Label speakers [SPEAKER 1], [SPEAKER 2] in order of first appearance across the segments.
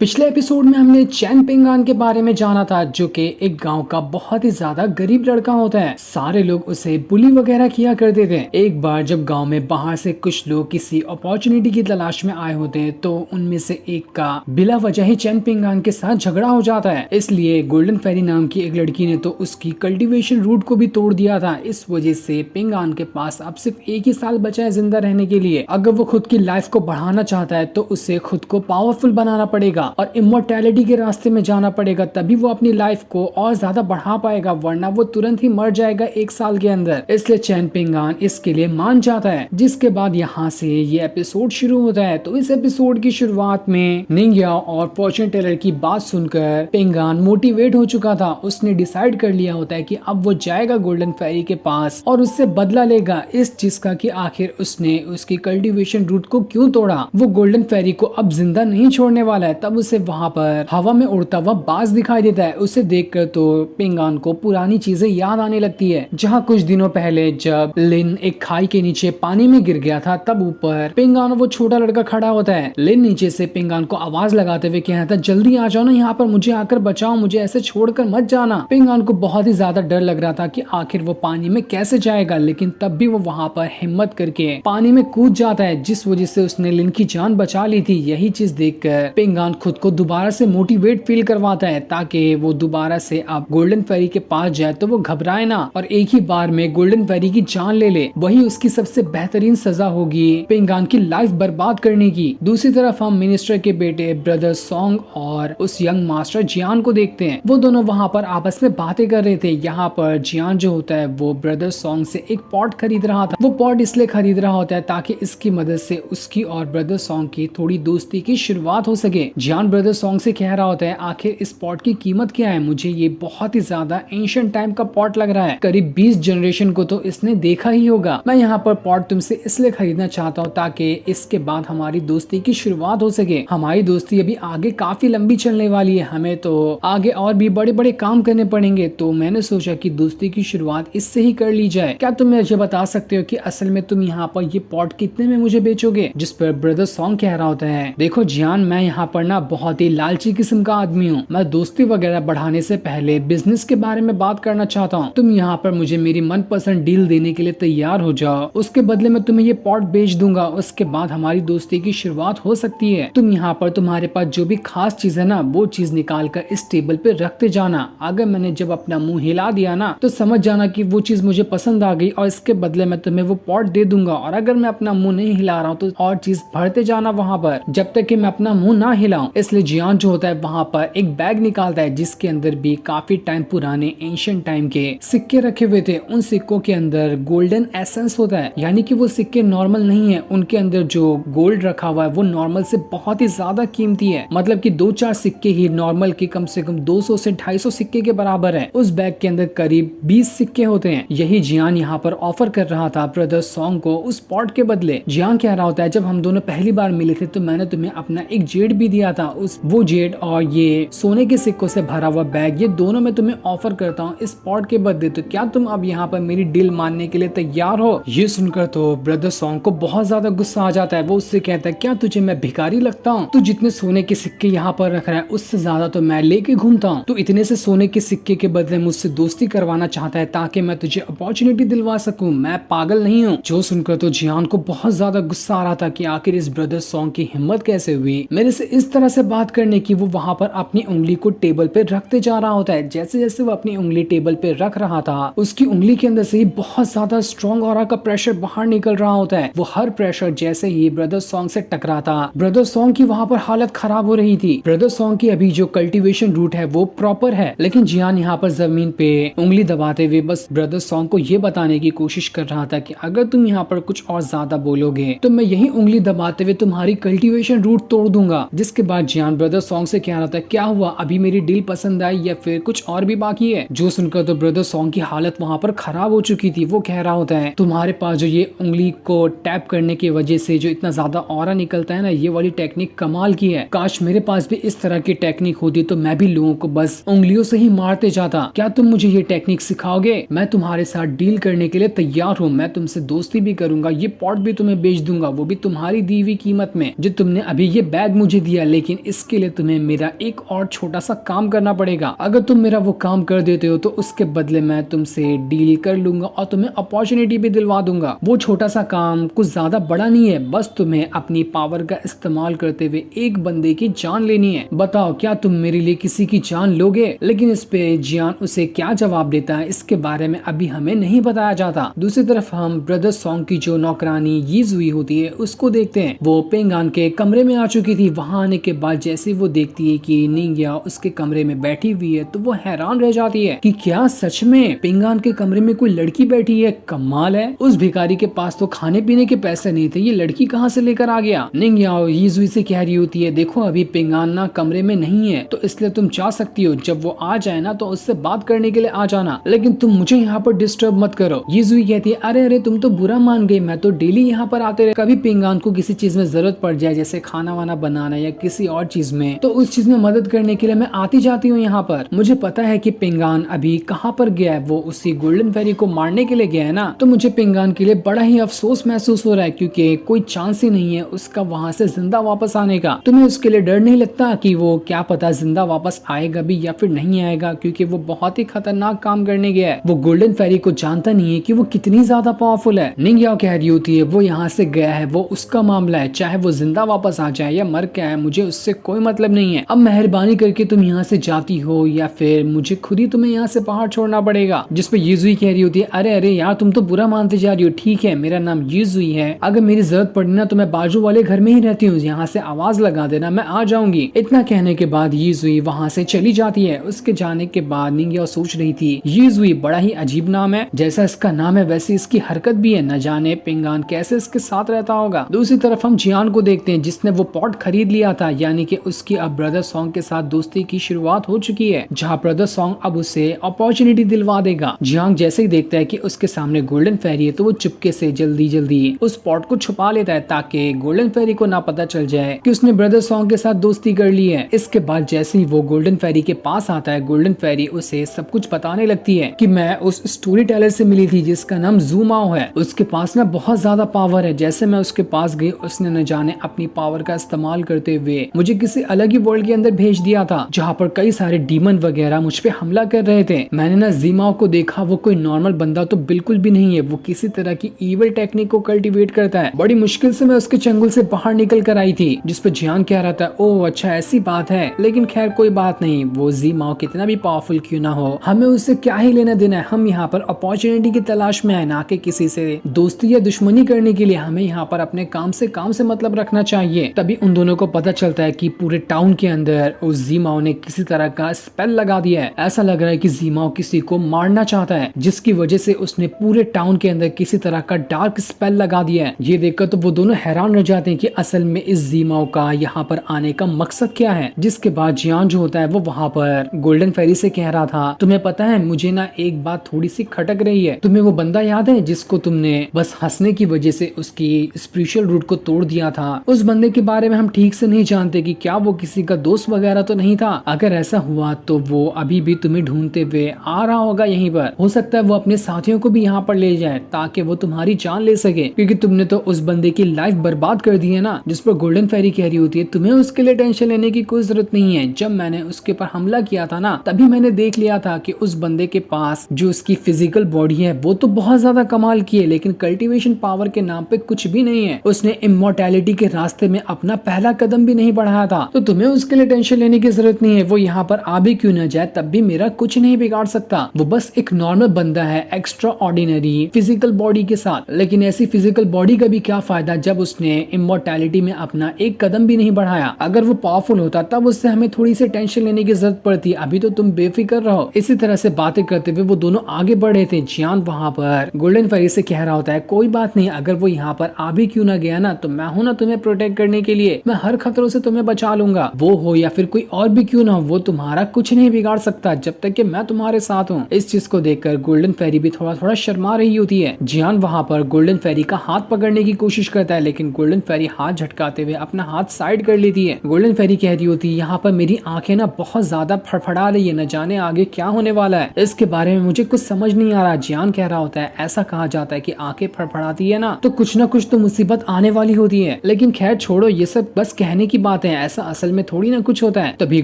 [SPEAKER 1] पिछले एपिसोड में हमने चैन पिंगान के बारे में जाना था, जो कि एक गांव का बहुत ही ज्यादा गरीब लड़का होता है। सारे लोग उसे बुली वगैरह किया करते थे। एक बार जब गांव में बाहर से कुछ लोग किसी अपॉर्चुनिटी की तलाश में आए होते हैं, तो उनमें से एक का बिला वजह ही चैन पिंगान के साथ झगड़ा हो जाता है। इसलिए गोल्डन फेरी नाम की एक लड़की ने तो उसकी कल्टीवेशन रूट को भी तोड़ दिया था। इस वजह से पिंगान के पास अब सिर्फ एक ही साल बचा है जिंदा रहने के लिए। अगर वो खुद की लाइफ को बढ़ाना चाहता है तो उसे खुद को पावरफुल बनाना पड़ेगा और इमोर्टैलिटी के रास्ते में जाना पड़ेगा, तभी वो अपनी लाइफ को और ज्यादा बढ़ा पाएगा, वरना वो तुरंत ही मर जाएगा एक साल के अंदर। इसलिए चैन पिंगान इसके लिए मान जाता है, जिसके बाद यहाँ से ये एपिसोड शुरू होता है। तो इस एपिसोड की शुरुआत में निंग्या और फॉर्चून टेलर की बात सुनकर पिंगान मोटिवेट हो चुका था। उसने डिसाइड कर लिया होता है कि अब वो जाएगा गोल्डन फेरी के पास और उससे बदला लेगा इस चीज का कि आखिर उसने उसकी कल्टीवेशन रूट को क्यों तोड़ा। वो गोल्डन फेरी को अब जिंदा नहीं छोड़ने वाला है। तब उसे वहाँ पर हवा में उड़ता हुआ बाज दिखाई देता है। उसे देखकर तो पिंगान को पुरानी चीजें याद आने लगती है, जहाँ कुछ दिनों पहले जब लिन एक खाई के नीचे पानी में गिर गया था, तब ऊपर पिंगान वो छोटा लड़का खड़ा होता है। लिन नीचे से पिंगान को आवाज लगाते हुए कहता है, जल्दी आ जाओ ना यहाँ पर, मुझे आकर बचाओ, मुझे ऐसे छोड़कर मत जाना। पिंगान को बहुत ही ज्यादा डर लग रहा था कि आखिर वो पानी में कैसे जाएगा, लेकिन तब भी वो वहाँ पर हिम्मत करके पानी में कूद जाता है, जिस वजह से उसने लिन की जान बचा ली थी। यही चीज देखकर पिंगान खुद को दोबारा से मोटिवेट फील करवाता है, ताकि वो दोबारा से अब गोल्डन फेरी के पास जाए तो वो घबराए ना और एक ही बार में गोल्डन फेरी की जान ले ले। वही उसकी सबसे बेहतरीन सजा होगी पिंगान की लाइफ बर्बाद करने की। दूसरी तरफ हम मिनिस्टर के बेटे ब्रदर सॉन्ग और उस यंग मास्टर जियान को देखते हैं। वो दोनों वहाँ पर आपस में बातें कर रहे थे। यहाँ पर जियान जो होता है वो ब्रदर सॉन्ग से एक पॉट खरीद रहा था। वो पॉट इसलिए खरीद रहा होता है ताकि इसकी मदद से उसकी और ब्रदर सॉन्ग की थोड़ी दोस्ती की शुरुआत हो सके। जियान ब्रदर सॉन्ग से कह रहा होता है, आखिर इस पॉट की कीमत क्या है? मुझे ये बहुत ही ज्यादा एंशिएंट टाइम का पॉट लग रहा है, करीब 20 जनरेशन को तो इसने देखा ही होगा। मैं यहाँ पर पॉट तुमसे इसलिए खरीदना चाहता हूँ ताकि इसके बाद हमारी दोस्ती की शुरुआत हो सके। हमारी दोस्ती अभी आगे काफी लंबी चलने वाली है, हमें तो आगे और भी बड़े बड़े काम करने पड़ेंगे, तो मैंने सोचा कि दोस्ती की शुरुआत इससे ही कर ली जाए। क्या तुम मुझे बता सकते हो कि असल में तुम यहाँ पर ये पॉट कितने में मुझे बेचोगे? जिस पर ब्रदर सॉन्ग कह रहा होता है, देखो जियान, मैं यहाँ पर ना बहुत ही लालची किस्म का आदमी हूँ। मैं दोस्ती वगैरह बढ़ाने से पहले बिजनेस के बारे में बात करना चाहता हूँ। तुम यहाँ पर मुझे मेरी मनपसंद डील देने के लिए तैयार हो जाओ, उसके बदले में तुम्हें ये पॉट बेच दूंगा, उसके बाद हमारी दोस्ती की शुरुआत हो सकती है। तुम यहाँ पर तुम्हारे पास जो भी खास चीज है ना, वो चीज निकाल कर इस टेबल पे रखते जाना। अगर मैंने जब अपना मुंह हिला दिया ना, तो समझ जाना कि वो चीज मुझे पसंद आ गई और इसके बदले में तुम्हें वो पॉट दे दूंगा। और अगर मैं अपना मुंह नहीं हिला रहा हूँ तो और चीज भरते जाना वहाँ पर, जब तक कि मैं अपना मुंह ना हिलाऊं। इसलिए जियान जो होता है वहाँ पर एक बैग निकालता है, जिसके अंदर भी काफी टाइम पुराने एंशिएंट टाइम के सिक्के रखे हुए थे। उन सिक्कों के अंदर गोल्डन एसेंस होता है, यानी कि वो सिक्के नॉर्मल नहीं है। उनके अंदर जो गोल्ड रखा हुआ है वो नॉर्मल से बहुत ही ज्यादा कीमती है। मतलब कि 2-4 सिक्के ही नॉर्मल के कम से कम 200 से 250 सिक्के के बराबर है। उस बैग के अंदर करीब 20 सिक्के होते हैं। यही जियान यहाँ पर ऑफर कर रहा था ब्रदर सॉन्ग को उस पॉट के बदले। जियान कह रहा होता है, जब हम दोनों पहली बार मिले थे तो मैंने तुम्हें अपना एक जेड भी दिया था। वो जेड और ये सोने के सिक्कों से भरा हुआ बैग, ये दोनों मैं तुम्हें ऑफर करता हूँ इस पॉट के बदले। तो क्या तुम अब यहाँ पर मेरी डील मानने के लिए तैयार हो? ये सुनकर तो ब्रदर सॉन्ग को बहुत ज्यादा गुस्सा आ जाता है। वो उससे कहता है, क्या तुझे मैं भिखारी लगता हूँ? तू जितने सोने के सिक्के यहाँ पर रख रहा है उससे ज्यादा तो मैं लेके घूमता हूँ। तू इतने से सोने के सिक्के के बदले मुझसे दोस्ती करवाना चाहता है ताकि मैं तुझे अपॉर्चुनिटी दिलवा सकूं। मैं पागल नहीं हूँ। जो सुनकर तो जियान को बहुत ज्यादा गुस्सा आ रहा था कि आखिर इस ब्रदर सॉन्ग की हिम्मत कैसे हुई मेरे से इस तरह से बात करने की। वो वहाँ पर अपनी उंगली को टेबल पे रखते जा रहा होता है। जैसे जैसे वो अपनी उंगली टेबल पे रख रहा था, उसकी उंगली के अंदर से ही बहुत ज्यादा स्ट्रॉन्ग ऑरा का प्रेशर बाहर निकल रहा होता है। वो हर प्रेशर जैसे ही ब्रदर सॉन्ग से टकराता, ब्रदर सॉन्ग की वहाँ पर हालत खराब हो रही थी। ब्रदर सॉन्ग की अभी जो कल्टीवेशन रूट है वो प्रॉपर है, लेकिन जियान यहाँ पर जमीन पे उंगली दबाते हुए बस ब्रदर सॉन्ग को ये बताने की कोशिश कर रहा था कि अगर तुम यहाँ पर कुछ और ज्यादा बोलोगे तो मैं यही उंगली दबाते हुए तुम्हारी कल्टीवेशन रूट तोड़ दूंगा। जिसके बाद जियान ब्रदर सॉन्ग से कह रहा था, क्या हुआ, अभी मेरी डील पसंद आई या फिर कुछ और भी बाकी है? जो सुनकर तो ब्रदर सॉन्ग की हालत वहाँ पर खराब हो चुकी थी। वो कह रहा होता है, तुम्हारे पास जो ये उंगली को टैप करने की वजह से जो इतना ज्यादा ऑरा निकलता है ना, ये वाली टेक्निक कमाल की है। काश मेरे पास भी इस तरह की टेक्निक होती तो मैं भी लोगों को बस उंगलियों से ही मारते जाता। क्या तुम मुझे ये टेक्निक सिखाओगे? मैं तुम्हारे साथ डील करने के लिए तैयार हूँ। मैं तुमसे दोस्ती भी करूंगा, ये पॉट भी तुम्हें बेच दूंगा, वो भी तुम्हारी दी हुई कीमत में। जो तुमने अभी ये बैग मुझे दिया, लेकिन लेकिन इसके लिए तुम्हें मेरा एक और छोटा सा काम करना पड़ेगा। अगर तुम मेरा वो काम कर देते हो तो उसके बदले मैं तुमसे डील कर लूंगा और तुम्हें अपॉर्चुनिटी भी दिलवा दूंगा। वो छोटा सा काम कुछ ज्यादा बड़ा नहीं है, बस तुम्हें अपनी पावर का इस्तेमाल करते हुए एक बंदे की जान लेनी है। बताओ क्या तुम मेरे लिए किसी की जान लोगे? लेकिन इस पे जियान उसे क्या जवाब देता है इसके बारे में अभी हमें नहीं बताया जाता। दूसरी तरफ हम ब्रदर सॉन्ग की जो नौकरानी यीजुई होती है उसको देखते हैं। वो पेंगान के कमरे में आ चुकी थी। वहां आने के बाद जैसे वो देखती है कि निंगिया उसके कमरे में बैठी हुई है तो वो हैरान रह जाती है कि क्या सच में पेंगान के कमरे में कोई लड़की बैठी है। कमाल है, उस भिखारी के पास तो खाने पीने के पैसे नहीं थे, ये लड़की कहाँ से लेकर आ गया। निंगिया यीजुई से कह रही होती है देखो अभी पेंगान ना कमरे में नहीं है तो इसलिए तुम जा सकती हो, जब वो आ जाए ना तो उससे बात करने के लिए आ जाना, लेकिन तुम मुझे यहाँ पर डिस्टर्ब मत करो। यीजुई कहती है अरे अरे तुम तो बुरा मान गई, मैं तो डेली यहाँ पर आते रहे। कभी पेंगान को किसी चीज में जरूरत पड़ जाए जैसे खाना वाना बनाना या किसी और चीज में तो उस चीज में मदद करने के लिए मैं आती जाती हूँ यहाँ पर। मुझे पता है कि पेंगान अभी कहाँ पर गया है, वो उसी गोल्डन फेरी को मारने के लिए गया है ना, तो मुझे पेंगान के लिए बड़ा ही अफसोस महसूस हो रहा है क्योंकि कोई चांस ही नहीं है उसका वहाँ से जिंदा वापस आने का। तुम्हें उसके लिए डर नहीं लगता कि वो क्या पता जिंदा वापस आएगा भी या फिर नहीं आएगा, क्योंकि वो बहुत ही खतरनाक काम करने गया है। वो गोल्डन फेरी को जानता नहीं है कि वो कितनी ज्यादा पावरफुल है। निंगिया कह रही होती है वो यहाँ से गया है, वो उसका मामला है, चाहे वो जिंदा वापस आ जाए या मर के आए मुझे उससे कोई मतलब नहीं है। अब मेहरबानी करके तुम यहाँ से जाती हो या फिर मुझे खुद ही तुम्हें यहाँ से बाहर छोड़ना पड़ेगा। जिसपे यीजुई कह रही होती है अरे अरे यार तुम तो बुरा मानते जा रही हो, ठीक है मेरा नाम यीजुई है, अगर मेरी जरूरत पड़ी ना तो मैं बाजू वाले घर में ही रहती हूँ, यहाँ से आवाज लगा देना मैं आ जाऊंगी। इतना कहने के बाद यीजुई वहाँ से चली जाती है। उसके जाने के बाद निंगिया सोच रही थी यीजुई बड़ा ही अजीब नाम है, जैसा इसका नाम है वैसे इसकी हरकत भी है, न जाने पेंगान कैसे इसके साथ रहता होगा। दूसरी तरफ हम जियान को देखते हैं जिसने वो पॉट खरीद लिया था, यानी कि उसकी अब ब्रदर सॉन्ग के साथ दोस्ती की शुरुआत हो चुकी है, जहाँ ब्रदर सॉन्ग अब उसे अपॉर्चुनिटी दिलवा देगा। जियांग जैसे ही देखता है कि उसके सामने गोल्डन फेरी है तो वो चुपके से जल्दी जल्दी उस पॉट को छुपा लेता है ताकि गोल्डन फेरी को ना पता चल जाए कि उसने ब्रदर सॉन्ग के साथ दोस्ती कर ली है। इसके बाद जैसे ही वो गोल्डन फेरी के पास आता है गोल्डन फेरी उसे सब कुछ बताने लगती है कि मैं उस स्टोरी टेलर से मिली थी जिसका नाम ज़ूमाओ है, उसके पास ना बहुत ज्यादा पावर है, जैसे मैं उसके पास गई उसने न जाने अपनी पावर का इस्तेमाल करते हुए मुझे किसी अलग ही वर्ल्ड के अंदर भेज दिया था जहाँ पर कई सारे डीमन वगैरह मुझ पे हमला कर रहे थे। मैंने ना ज़ीमाओ को देखा, वो कोई नॉर्मल बंदा तो बिल्कुल भी नहीं है, वो किसी तरह की ईवल टेक्निक को कल्टीवेट करता है। बड़ी मुश्किल से मैं उसके चंगुल से बाहर निकल कर आई थी। जिस पर जियांग कह रहा था ओह अच्छा ऐसी बात है, लेकिन खैर कोई बात नहीं, वो ज़ीमाओ कितना भी पावरफुल क्यों ना हो हमें उससे क्या ही लेना देना है, हम यहाँ पर अपॉर्चुनिटी की तलाश में है ना कि किसी से दोस्ती या दुश्मनी करने के लिए। हमें यहाँ पर अपने काम से मतलब रखना चाहिए। तभी उन दोनों को पता चलता है कि पूरे टाउन के अंदर उस ज़ीमाओ ने किसी तरह का स्पेल लगा दिया है। ऐसा लग रहा है कि ज़ीमाओ किसी को मारना चाहता है, जिसकी वजह से उसने पूरे टाउन के अंदर किसी तरह का डार्क स्पेल लगा दिया है। ये देखकर तो वो दोनों हैरान रह जाते हैं कि असल में इस ज़ीमाओ का यहाँ पर आने का मकसद क्या है। जिसके बाद जियान जो होता है वो वहाँ पर गोल्डन फेरी से कह रहा था तुम्हें पता है मुझे ना एक बात थोड़ी सी खटक रही है, तुम्हें वो बंदा याद है जिसको तुमने बस हंसने की वजह से उसकी स्पिरिचुअल रूट को तोड़ दिया था। उस बंदे के बारे में हम ठीक से नहीं जानते कि क्या वो किसी का दोस्त वगैरह तो नहीं था। अगर ऐसा हुआ तो वो अभी भी तुम्हें ढूंढते हुए आ रहा होगा यहीं पर। हो सकता है वो अपने साथियों को भी यहाँ पर ले जाए ताकि वो तुम्हारी जान ले सके, क्योंकि तुमने तो उस बंदे की लाइफ बर्बाद कर दी है ना। जिस पर गोल्डन फेरी कह रही होती है तुम्हें उसके लिए टेंशन लेने की कोई जरूरत नहीं है, जब मैंने उसके ऊपर हमला किया था ना तभी मैंने देख लिया था कि उस बंदे के पास जो उसकी फिजिकल बॉडी है वो तो बहुत ज्यादा कमाल की है, लेकिन कल्टीवेशन पावर के नाम पे कुछ भी नहीं है। उसने इमोर्टैलिटी के रास्ते में अपना पहला कदम भी नहीं बढ़ाया था, तो तुम्हें उसके लिए टेंशन लेने की जरूरत नहीं है। वो यहाँ पर आ भी क्यों न जाए तब भी मेरा कुछ नहीं बिगाड़ सकता। वो बस एक नॉर्मल बंदा है एक्स्ट्रा ऑर्डिनरी फिजिकल बॉडी के साथ, लेकिन ऐसी फिजिकल बॉडी का भी क्या फायदा जब उसने इमोर्टैलिटी में अपना एक कदम भी नहीं बढ़ाया। अगर वो पावरफुल होता तब उससे हमें थोड़ी सी टेंशन लेने की जरूरत पड़ती, अभी तो तुम बेफिक्र रहो। इसी तरह से बातें करते हुए वो दोनों आगे बढ़े थे। जियान वहाँ पर गोल्डन फेरी से कह रहा होता है कोई बात नहीं, अगर वो यहाँ पर आ भी क्यों ना गया ना तो मैं हूं ना तुम्हें प्रोटेक्ट करने के लिए, मैं हर खतरों से तुम्हें बचा लूंगा। वो हो या फिर कोई और भी क्यों ना हो, वो तुम्हारा कुछ नहीं बिगाड़ सकता जब तक कि मैं तुम्हारे साथ हूँ। इस चीज को देखकर गोल्डन फेरी भी थोड़ा थोड़ा शर्मा रही होती है। जियान वहाँ पर गोल्डन फेरी का हाथ पकड़ने की कोशिश करता है, लेकिन गोल्डन फेरी हाथ झटकाते हुए अपना हाथ साइड कर लेती है। गोल्डन फेरी कह रही होती है यहाँ पर मेरी आंखें ना बहुत ज्यादा फड़फड़ा रही है, न जाने आगे क्या होने वाला है, इसके बारे में मुझे कुछ समझ नहीं आ रहा। जियान कह रहा होता है ऐसा कहा जाता है कि आंखें फड़फड़ाती है ना तो कुछ ना कुछ तो मुसीबत आने वाली होती है, लेकिन खैर छोड़ो ये सब बस कहने की बात पाते हैं, ऐसा असल में थोड़ी ना कुछ होता है। तभी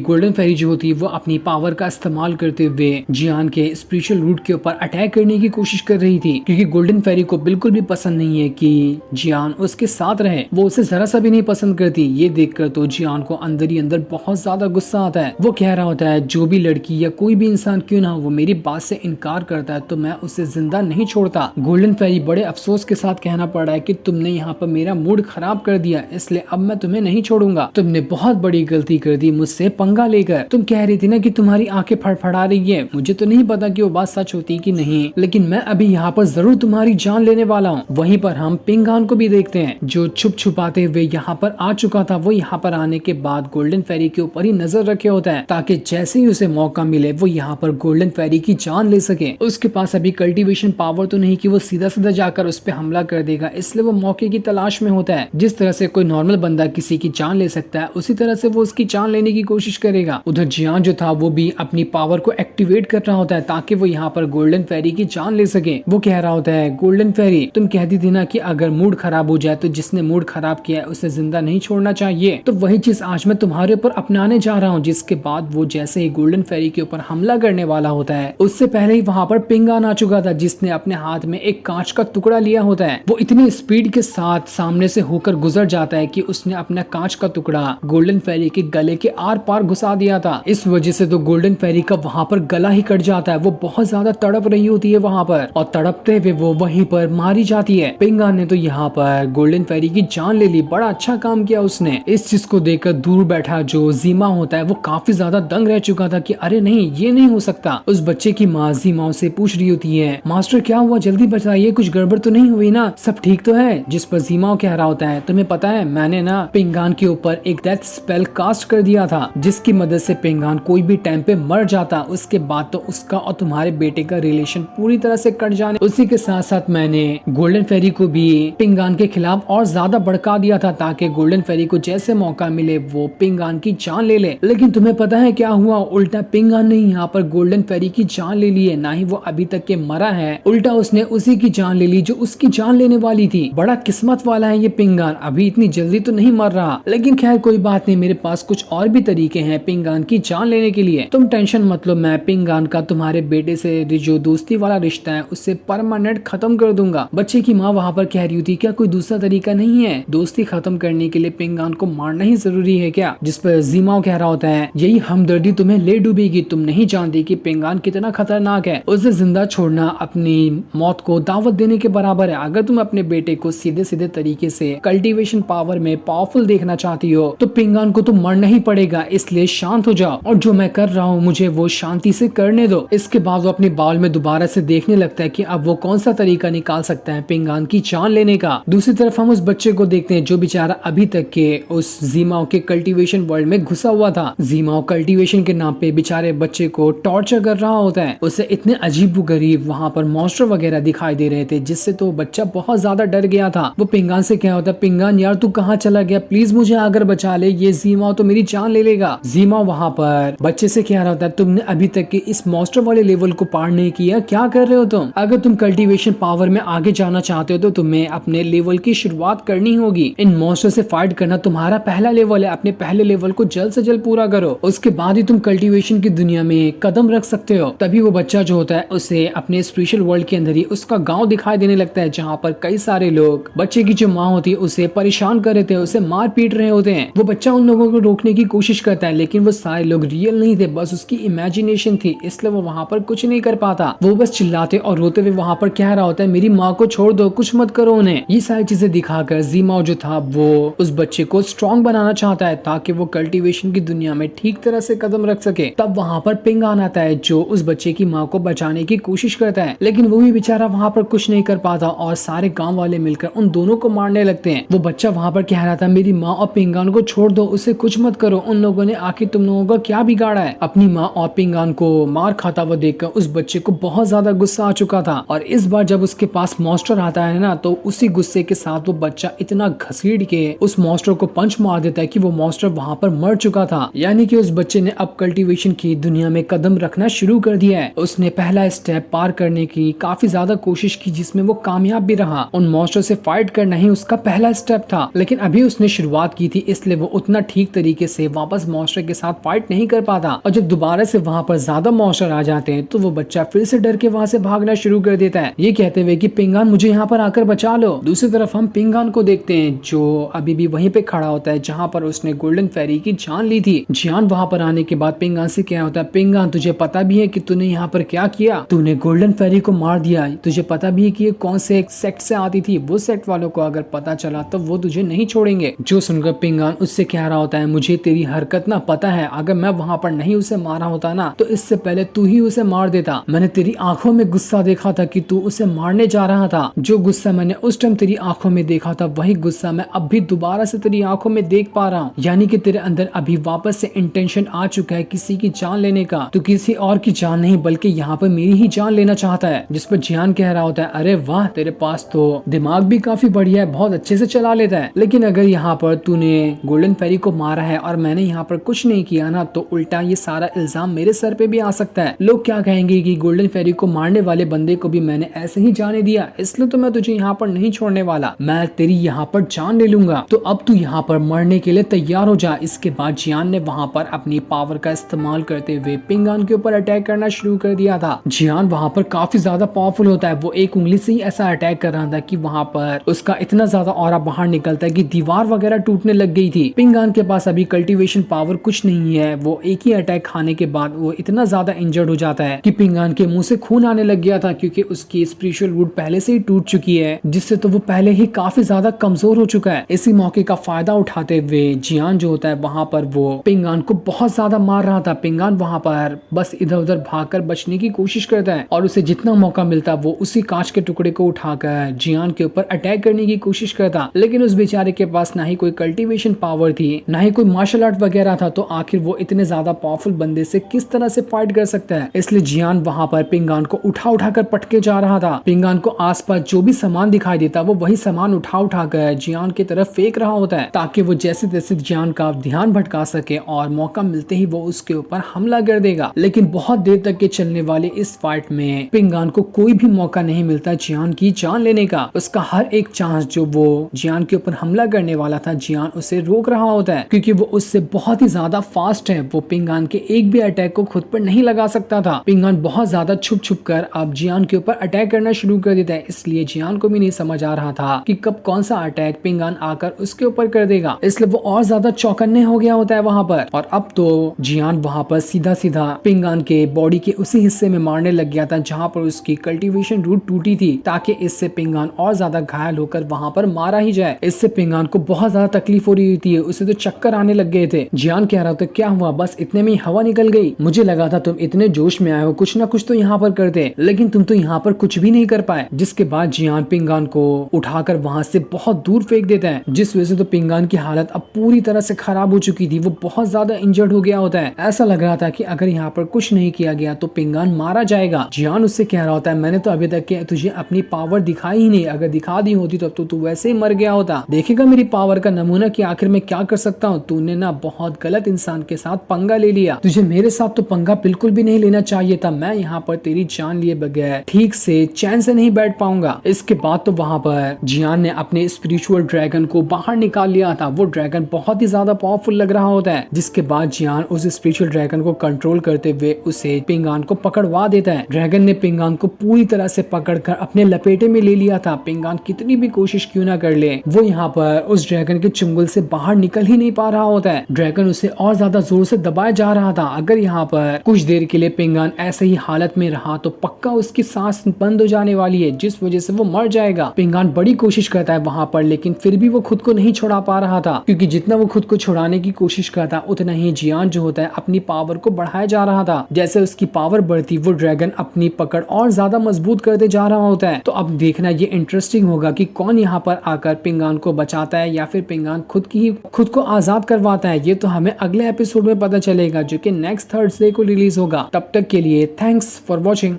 [SPEAKER 1] गोल्डन फेरी जो होती है वो अपनी पावर का इस्तेमाल करते हुए जियान के स्पिरिचुअल रूट के ऊपर अटैक करने की कोशिश कर रही थी, क्योंकि गोल्डन फेरी को बिल्कुल भी पसंद नहीं है कि जियान उसके साथ रहे। वो उसे जरा सा भी नहीं पसंद करती। ये देखकर तो जियान को अंदर ही अंदर बहुत ज्यादा गुस्सा आता है। वो कह रहा होता है जो भी लड़की या कोई भी इंसान क्यों ना हो वो मेरी बात से इनकार करता है तो मैं उसे जिंदा नहीं छोड़ता। गोल्डन फेरी बड़े अफसोस के साथ कहना पड़ रहा है कि तुमने यहाँ पर मेरा मूड खराब कर दिया, इसलिए अब मैं तुम्हें नहीं छोड़ूंगा। तुमने बहुत बड़ी गलती कर दी मुझसे पंगा लेकर। तुम कह रही थी ना कि तुम्हारी आंखें फड़फड़ा रही है, मुझे तो नहीं पता कि वो बात सच होती कि नहीं, लेकिन मैं अभी यहाँ पर जरूर तुम्हारी जान लेने वाला हूँ। वहीं पर हम पिंगान को भी देखते हैं जो छुप छुपाते हुए यहाँ पर आ चुका था। वो यहाँ पर आने के बाद गोल्डन फेरी के ऊपर ही नजर रखे होता है ताकि जैसे ही उसे मौका मिले वो यहाँ पर गोल्डन फेरी की जान ले सके। उसके पास अभी कल्टीवेशन पावर तो नहीं कि वो सीधा सीधा जाकर उस पर हमला कर देगा, इसलिए वो मौके की तलाश में होता है। जिस तरह से कोई नॉर्मल बंदा किसी की जान ले सकता है उसी तरह से वो उसकी जान लेने की कोशिश करेगा। उधर जियान जो था वो भी अपनी पावर को एक्टिवेट कर रहा होता है ताकि वो यहाँ पर गोल्डन फेरी की जान ले सके। वो कह रहा होता है गोल्डन फेरी तुम कहती थी ना कि अगर मूड खराब हो जाए तो जिसने मूड खराब किया है उसे जिंदा नहीं छोड़ना चाहिए, तो वही चीज आज मैं तुम्हारे ऊपर अपनाने जा रहा हूँ। जिसके बाद वो जैसे ही गोल्डन फेरी के ऊपर हमला करने वाला होता है उससे पहले ही वहाँ पर पिंगान आ चुका था जिसने अपने हाथ में एक कांच का टुकड़ा लिया होता है। वो इतनी स्पीड के साथ सामने से होकर गुजर जाता है कि उसने अपना कांच का टुकड़ा गोल्डन फेरी के गले के आर पार घुसा दिया था। इस वजह से तो गोल्डन फेरी का वहाँ पर गला ही कट जाता है। वो बहुत ज्यादा तड़प रही होती है वहाँ पर और तड़पते हुए वो वहीं पर मारी जाती है। पिंगान ने तो यहाँ पर गोल्डन फेरी की जान ले ली। बड़ा अच्छा काम किया उसने। इस चीज को देखकर दूर बैठा जो जीमा होता है वो काफी ज्यादा दंग रह चुका था कि अरे नहीं ये नहीं हो सकता। उस बच्चे की माँ जीमा से पूछ रही होती है मास्टर क्या हुआ, जल्दी बताइए, कुछ गड़बड़ तो नहीं हुई ना, सब ठीक तो है। जिस पर जीमा कह रहा होता है तुम्हें पता है मैंने ना पिंगान के ऊपर एक डेथ स्पेल कास्ट कर दिया था जिसकी मदद से पिंगान कोई भी टाइम पे मर जाता। उसके बाद तो उसका और तुम्हारे बेटे का रिलेशन पूरी तरह से कट जाने। उसी के साथ साथ मैंने गोल्डन फेरी को भी पिंगान के खिलाफ और ज्यादा भड़का दिया था ताकि गोल्डन फेरी को जैसे मौका मिले वो पिंगान की जान ले ले। लेकिन तुम्हें पता है क्या हुआ, उल्टा पिंगान ने यहाँ पर गोल्डन फेरी की जान ले ली है। ना ही वो अभी तक के मरा है, उल्टा उसने उसी की जान ले ली जो उसकी जान लेने वाली थी। बड़ा किस्मत वाला है ये पिंगान, अभी इतनी जल्दी तो नहीं मर रहा। लेकिन खैर कोई बात नहीं, मेरे पास कुछ और भी तरीके हैं पिंगान की जान लेने के लिए। तुम टेंशन मत लो, मैं पिंगान का तुम्हारे बेटे से जो दोस्ती वाला रिश्ता है उससे परमानेंट खत्म कर दूंगा। बच्चे की माँ वहाँ पर कह रही होती क्या कोई दूसरा तरीका नहीं है दोस्ती खत्म करने के लिए, पिंगान को मारना ही जरूरी है क्या? जिस पर जीमाओ कह रहा होता है यही हमदर्दी तुम्हें ले डूबेगी, तुम नहीं जानती कि पिंगान कितना खतरनाक है। उसे जिंदा छोड़ना अपनी मौत को दावत देने के बराबर है। अगर तुम अपने बेटे को सीधे सीधे तरीके से कल्टीवेशन पावर में पावरफुल देखना चाहती हो तो पिंगान को तो मरना ही पड़ेगा, इसलिए शांत हो जाओ और जो मैं कर रहा हूँ मुझे वो शांति से करने दो। इसके बाद वो अपने बाउल में दोबारा से देखने लगता है कि अब वो कौन सा तरीका निकाल सकता है पिंगान की जान लेने का। दूसरी तरफ हम उस बच्चे को देखते हैं जो बेचारा अभी तक के उस जीमाओ के कल्टीवेशन वर्ल्ड में घुसा हुआ था। जीमाओ कल्टीवेशन के नाम पे बेचारे बच्चे को टॉर्चर कर रहा होता है। उसे इतने अजीब गरीब वहाँ पर मॉन्स्टर वगैरह दिखाई दे रहे थे जिससे तो बच्चा बहुत ज्यादा डर गया था। वो पिंगान से क्या होता, पिंगान यार तू कहाँ चला गया, प्लीज मुझे आकर बचा ले, ये जीमाओ तो मेरी जान ले लेगा। जीमाओ वहाँ पर बच्चे से कह रहा होता है तुमने अभी तक के इस मॉन्स्टर वाले लेवल को पार नहीं किया, क्या कर रहे हो तुम? अगर तुम कल्टीवेशन पावर में आगे जाना चाहते हो तो तुम्हें अपने लेवल की शुरुआत करनी होगी। इन मॉन्स्टर से फाइट करना तुम्हारा पहला लेवल है, अपने पहले लेवल को जल्द से जल्द पूरा करो, उसके बाद ही तुम कल्टीवेशन की दुनिया में कदम रख सकते हो। तभी वो बच्चा जो होता है उसे अपने स्पिरिचुअल वर्ल्ड के अंदर ही उसका गांव दिखाई देने लगता है जहाँ पर कई सारे लोग बच्चे की जो माँ होती है उसे परेशान कर रहे थे, उसे मार पीट रहे होते हैं। वो बच्चा उन लोगों को रोकने की कोशिश करता है लेकिन वो सारे लोग रियल नहीं थे, बस उसकी इमेजिनेशन थी, इसलिए वो वहाँ पर कुछ नहीं कर पाता। वो बस चिल्लाते और रोते हुए वहाँ पर कह रहा होता है मेरी माँ को छोड़ दो, कुछ मत करो उन्हें। ये सारी चीजें दिखाकर जीमाओ जो था वो उस बच्चे को स्ट्रॉन्ग बनाना चाहता है ताकि वो कल्टीवेशन की दुनिया में ठीक तरह से कदम रख सके। तब वहाँ पर पिंगान आता है जो उस बच्चे की माँ को बचाने की कोशिश करता है लेकिन वो भी बेचारा वहाँ पर कुछ नहीं कर पाता और सारे गांव वाले मिलकर उन दोनों को मारने लगते हैं। वो बच्चा वहाँ पर कह रहा था मेरी माँ और पिंगान को छोड़ दो, उसे कुछ मत करो, उन लोगों ने आखिर तुम लोगों का क्या बिगाड़ा है। अपनी माँ और पिंगान को मार खाता हुआ देखकर उस बच्चे को बहुत ज्यादा गुस्सा आ चुका था और इस बार जब उसके पास मॉन्स्टर आता है ना तो उसी गुस्से के साथ वो बच्चा इतना घसीट के उस मॉन्स्टर को पंच मार देता है कि वो मॉन्स्टर वहाँ पर मर चुका था। यानी कि उस बच्चे ने अब कल्टीवेशन की दुनिया में कदम रखना शुरू कर दिया है। उसने पहला स्टेप पार करने की काफी ज्यादा कोशिश की जिसमें वो कामयाब भी रहा। उन मॉन्स्टर से फाइट करना ही उसका पहला स्टेप था लेकिन अभी उसने शुरुआत की थी इस इसलिए वो उतना ठीक तरीके से वापस मॉन्स्टर के साथ फाइट नहीं कर पाता। और जब दोबारा से वहाँ पर ज्यादा मॉन्स्टर आ जाते हैं तो वो बच्चा फिर से डर के वहाँ से भागना शुरू कर देता है, ये कहते हुए कि पिंगान मुझे यहाँ पर आकर बचा लो। दूसरी तरफ हम पिंगान को देखते हैं जो अभी भी वहीं पे खड़ा होता है जहाँ पर उसने गोल्डन फेरी की जान ली थी। जियान वहाँ पर आने के बाद पिंगान से क्या होता है, पिंगान तुझे पता भी है कि तूने यहाँ पर क्या किया, तूने गोल्डन फेरी को मार दिया। तुझे पता भी है कि ये कौन से एक सेक्ट से आती थी, वो सेक्ट वालों को अगर पता चला तो वो तुझे नहीं छोड़ेंगे। जो सुनकर पिंगान उससे कह रहा होता है मुझे तेरी हरकत ना पता है, अगर मैं वहाँ पर नहीं उसे मारा होता ना तो इससे पहले तू ही उसे मार देता। मैंने तेरी आंखों में गुस्सा देखा था कि तू उसे मारने जा रहा था। जो गुस्सा मैंने उस टाइम तेरी आंखों में देखा था वही गुस्सा मैं अब भी दोबारा से तेरी आंखों में देख पा रहा हूँ। यानी कि तेरे अंदर अभी वापस से इंटेंशन आ चुका है किसी की जान लेने का। तू किसी और की जान नहीं बल्कि यहाँ पर मेरी ही जान लेना चाहता है। जिस पर जियान कह रहा होता है अरे वाह, तेरे पास तो दिमाग भी काफी बढ़िया है, बहुत अच्छे से चला लेता है। लेकिन अगर यहाँ पर तूने गोल्डन फेरी को मारा है और मैंने यहाँ पर कुछ नहीं किया ना तो उल्टा ये सारा इल्जाम मेरे सर पे भी आ सकता है। लोग क्या कहेंगे कि गोल्डन फेरी को मारने वाले बंदे को भी मैंने ऐसे ही जाने दिया, इसलिए तो मैं तुझे यहाँ पर नहीं छोड़ने वाला, मैं तेरी यहाँ पर जान ले लूंगा। तो अब तू यहाँ पर मरने के लिए तैयार हो जा। इसके बाद जियान ने वहाँ पर अपनी पावर का इस्तेमाल करते हुए पिंगान के ऊपर अटैक करना शुरू कर दिया था। जियान वहाँ पर काफी ज्यादा पावरफुल होता है, वो एक उंगली से ही ऐसा अटैक कर रहा था कि वहाँ पर उसका इतना ज्यादा ऑरा बाहर निकलता है कि दीवार वगैरह टूटने लग गई थी। पिंगान के पास अभी कल्टीवेशन पावर कुछ नहीं है, वो एक ही अटैक खाने के बाद वो इतना ज्यादा इंजर्ड हो जाता है कि पिंगान के मुंह से खून आने लग गया था क्योंकि उसकी स्पिरिचुअल वुड पहले से ही टूट चुकी है, जिससे तो वो पहले ही काफी ज्यादा कमजोर हो चुका है। इसी मौके का फायदा उठाते हुए जियान जो होता है वहाँ पर वो पिंगान को बहुत ज्यादा मार रहा था। पिंगान वहाँ पर बस इधर उधर भागकर बचने की कोशिश करता है और उसे जितना मौका मिलता वो उसी कांच के टुकड़े को उठाकर जियान के ऊपर अटैक करने की कोशिश करता। लेकिन उस बेचारे के पास ना ही कोई कल्टीवेशन पावर थी ना ही कोई मार्शल आर्ट वगैरह था, तो आखिर वो इतने ज्यादा पावरफुल बंदे से किस तरह से फाइट कर सकता है। इसलिए जियान वहाँ पर पिंगान को उठा कर पटके जा रहा था। पिंगान को आसपास जो भी सामान दिखाई देता वो वही सामान उठा कर जियान की तरफ फेंक रहा होता है ताकि वो जैसे तैसे जियान का ध्यान भटका सके और मौका मिलते ही वो उसके ऊपर हमला कर देगा। लेकिन बहुत देर तक के चलने वाले इस फाइट में पिंगान को कोई भी मौका नहीं मिलता जियान की जान लेने का। उसका हर एक चांस जो वो जियान के ऊपर हमला करने वाला था जियान उसे रोक रहा होता है क्योंकि वो उससे बहुत ही ज्यादा फास्ट है। वो पिंगान के एक भी अटैक को खुद पर नहीं लगा सकता था। पिंगान बहुत ज्यादा छुप कर अब जियान के ऊपर अटैक करना शुरू कर देता है, इसलिए जियान को भी नहीं समझ आ रहा था कि कब कौन सा अटैक पिंगान आकर उसके ऊपर कर देगा। इसलिए वो और ज्यादा चौकन्ने हो गया होता है वहाँ पर। और अब तो जियान वहाँ पर सीधा सीधा पिंगान के बॉडी के उसी हिस्से में मारने लग गया था जहाँ पर उसकी कल्टीवेशन रूट टूटी थी ताकि इससे पिंगान और ज्यादा घायल होकर वहाँ पर मारा ही जाए। इससे पिंगान को बहुत ज्यादा तकलीफ हो रही थी, उसे तो चक्कर आने लग गए थे। जियान कह रहा था क्या हुआ, बस इतने में हवा निकल गई, मुझे लगा था तुम इतने जोश में आए हो कुछ ना कुछ तो यहाँ पर करते, लेकिन तुम तो यहाँ पर कुछ भी नहीं कर पाए। जिसके बाद जियान पिंगान को उठाकर वहाँ से बहुत दूर फेंक देता है, जिस वजह से तो पिंगान की हालत अब पूरी तरह से खराब हो चुकी थी। वो बहुत ज्यादा इंजर्ड हो गया होता है, ऐसा लग रहा था कि अगर यहाँ पर कुछ नहीं किया गया तो पिंगान मारा जाएगा। जियान उससे कह रहा होता है मैंने तो अभी तक तुझे अपनी पावर दिखाई ही नहीं, अगर दिखा दी होती तब तो तू वैसे ही मर गया होता। देखेगा मेरी पावर का नमूना कि आखिर मैं क्या कर सकता हूँ। तूने ना बहुत गलत इंसान के साथ पंगा ले लिया, तुझे मेरे साथ तो पंगा बिल्कुल भी नहीं लेना चाहिए था। मैं यहाँ पर तेरी जान लिए बगैर ठीक से चैन से नहीं बैठ पाऊंगा। इसके बाद तो वहाँ पर जियान ने अपने स्पिरिचुअल ड्रैगन को बाहर निकाल लिया था। वो ड्रैगन बहुत ही ज्यादा पावरफुल लग रहा होता है, जिसके बाद जियान उस स्पिरिचुअल ड्रैगन को कंट्रोल करते हुए उसे पिंगान को पकड़वा देता है। ड्रैगन ने पिंगान को पूरी तरह से पकड़कर अपने लपेटे में ले लिया था। पिंगान कितनी भी कोशिश क्यों ना कर ले, वो यहाँ पर उस ड्रैगन के चुंगल से बाहर निकल ही नहीं पा रहा होता है। ड्रैगन उसे और ज्यादा जोर से दबाया जा रहा था। अगर यहाँ पर कुछ देर के लिए पिंगान ऐसे ही हालत में रहा तो पक्का उसकी सांस बंद हो जाने वाली है, जिस वजह से वो मर जाएगा। पिंगान बड़ी कोशिश करता है वहाँ पर, लेकिन फिर भी वो खुद को नहीं छुड़ा पा रहा था, क्योंकि जितना वो खुद को छुड़ाने की कोशिश करता उतना ही जियान जो होता है अपनी पावर को बढ़ाया जा रहा था। जैसे उसकी पावर बढ़ती वो ड्रैगन अपनी पकड़ और ज्यादा मजबूत करते जा रहा होता है। तो अब देखना ये इंटरेस्टिंग होगा कि कौन यहाँ पर आकर पिंगान को बचाता है या फिर पिंगान खुद को आजाद करवाता है। ये तो हमें अगले एपिसोड में पता चलेगा, जो कि नेक्स्ट थर्सडे को रिलीज होगा। तब तक के लिए थैंक्स फॉर वॉचिंग।